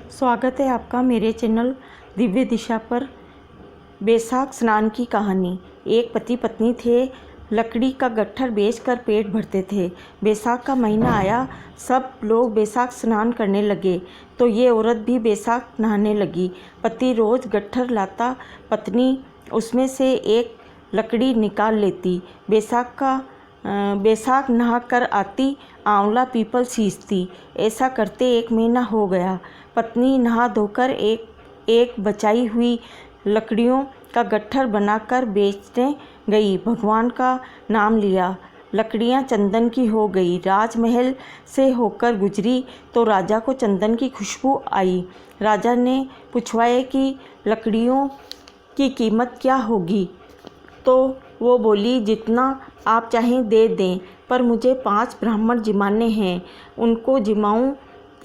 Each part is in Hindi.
स्वागत है आपका मेरे चैनल दिव्य दिशा पर। बैसाख स्नान की कहानी। एक पति पत्नी थे, लकड़ी का गट्ठर बेचकर पेट भरते थे। बैसाख का महीना आया, सब लोग बैसाख स्नान करने लगे तो ये औरत भी बैसाख नहाने लगी। पति रोज़ गट्ठर लाता, पत्नी उसमें से एक लकड़ी निकाल लेती। बैसाख नहा कर आती, आंवला पीपल सींचती। ऐसा करते एक महीना हो गया। पत्नी नहा धोकर एक बचाई हुई लकड़ियों का गट्ठर बनाकर बेचने गई। भगवान का नाम लिया, लकड़ियाँ चंदन की हो गई। राजमहल से होकर गुजरी तो राजा को चंदन की खुशबू आई। राजा ने पूछवाया कि लकड़ियों की कीमत क्या होगी, तो वो बोली, जितना आप चाहें दे दें, पर मुझे 5 ब्राह्मण जिमाने हैं, उनको जिमाऊं,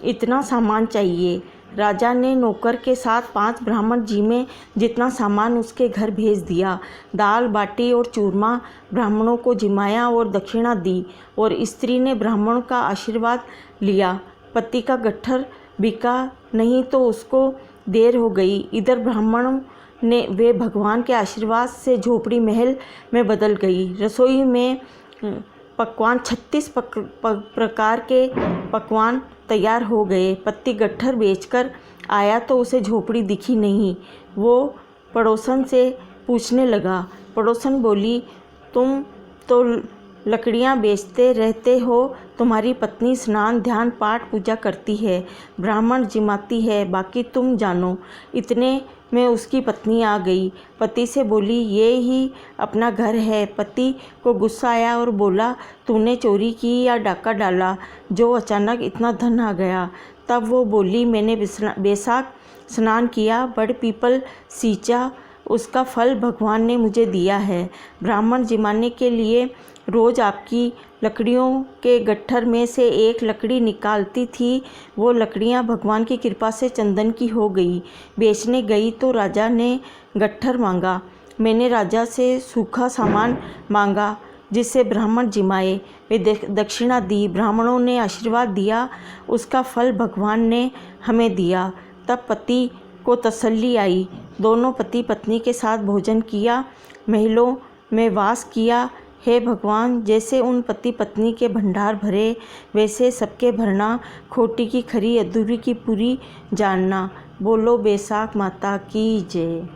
इतना सामान चाहिए। राजा ने नौकर के साथ 5 ब्राह्मण जिमे, जितना सामान उसके घर भेज दिया। दाल बाटी और चूरमा ब्राह्मणों को जिमाया और दक्षिणा दी, और स्त्री ने ब्राह्मणों का आशीर्वाद लिया। पति का गट्ठर बिका नहीं तो उसको देर हो गई। इधर ब्राह्मणों ने वे भगवान के आशीर्वाद से झोपड़ी महल में बदल गई। रसोई में पकवान 36 प्रकार के पकवान तैयार हो गए। पति गट्ठर बेचकर आया तो उसे झोपड़ी दिखी नहीं। वो पड़ोसन से पूछने लगा। पड़ोसन बोली, तुम तो लकड़ियाँ बेचते रहते हो, तुम्हारी पत्नी स्नान ध्यान पाठ पूजा करती है, ब्राह्मण जिमाती है, बाकी तुम जानो। इतने में उसकी पत्नी आ गई। पति से बोली, ये ही अपना घर है। पति को गुस्सा आया और बोला, तूने चोरी की या डाका डाला जो अचानक इतना धन आ गया। तब वो बोली, मैंने बैसाख स्नान किया, बड़ पीपल सींचा, उसका फल भगवान ने मुझे दिया है। ब्राह्मण जिमाने के लिए रोज़ आपकी लकड़ियों के गट्ठर में से एक लकड़ी निकालती थी। वो लकड़ियाँ भगवान की कृपा से चंदन की हो गई। बेचने गई तो राजा ने गट्ठर मांगा। मैंने राजा से सूखा सामान मांगा जिससे ब्राह्मण जिमाए। वे दक्षिणा दी। ब्राह्मणों ने आशीर्वाद दिया, उसका फल भगवान ने हमें दिया। तब पति को तसल्ली आई। दोनों पति पत्नी के साथ भोजन किया, महलों में वास किया। हे भगवान, जैसे उन पति पत्नी के भंडार भरे, वैसे सबके भरना, खोटी की खरी अधूरी की पूरी जानना। बोलो बैसाख माता की जय।